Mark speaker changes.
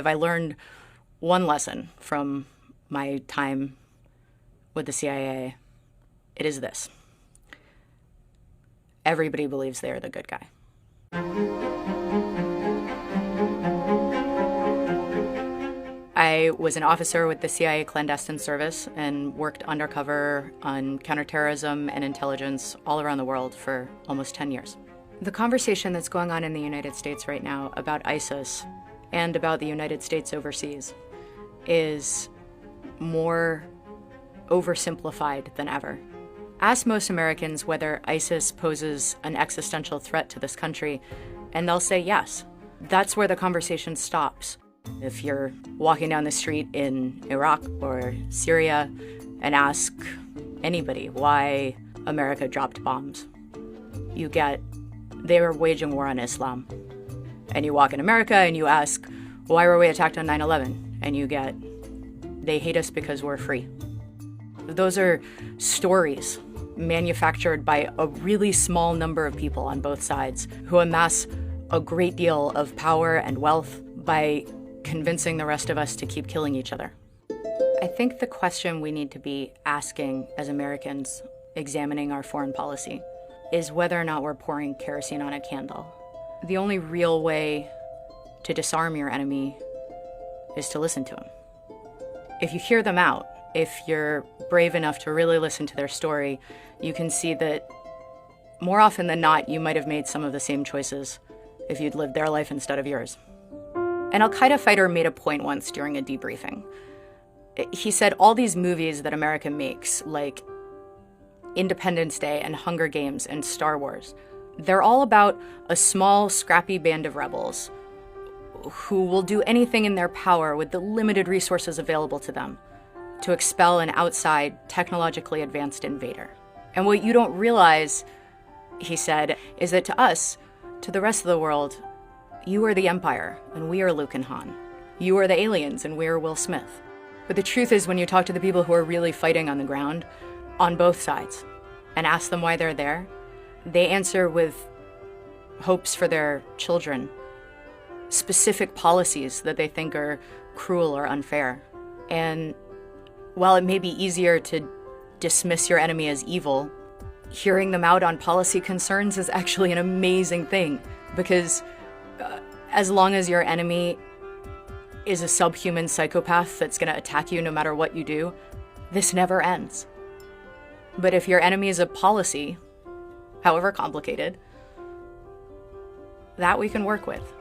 Speaker 1: If I learned one lesson from my time with the CIA, it is this. Everybody believes they're the good guy. I was an officer with the CIA clandestine service and worked undercover on counterterrorism and intelligence all around the world for almost 10 years. The conversation that's going on in the United States right now about ISIS and about the United States overseas is more oversimplified than ever. Ask most Americans whether ISIS poses an existential threat to this country, and they'll say yes. That's where the conversation stops. If you're walking down the street in Iraq or Syria and ask anybody why America dropped bombs, you get, they were waging war on Islam. And you walk in America and you ask, why were we attacked on 9/11? And you get, they hate us because we're free. Those are stories manufactured by a really small number of people on both sides who amass a great deal of power and wealth by convincing the rest of us to keep killing each other. I think the question we need to be asking as Americans examining our foreign policy is whether or not we're pouring kerosene on a candle. The only real way to disarm your enemy is to listen to them. If you hear them out, if you're brave enough to really listen to their story, you can see that more often than not, you might have made some of the same choices if you'd lived their life instead of yours. An al-Qaeda fighter made a point once during a debriefing. He said all these movies that America makes, like Independence Day and Hunger Games and Star Wars, they're all about a small, scrappy band of rebels who will do anything in their power with the limited resources available to them to expel an outside, technologically advanced invader. And what you don't realize, he said, is that to us, to the rest of the world, you are the Empire, and we are Luke and Han. You are the aliens, and we are Will Smith. But the truth is, when you talk to the people who are really fighting on the ground, on both sides, and ask them why they're there, they answer with hopes for their children, specific policies that they think are cruel or unfair. And while it may be easier to dismiss your enemy as evil, hearing them out on policy concerns is actually an amazing thing, because as long as your enemy is a subhuman psychopath that's going to attack you no matter what you do, this never ends. But if your enemy is a policy, however complicated, that we can work with.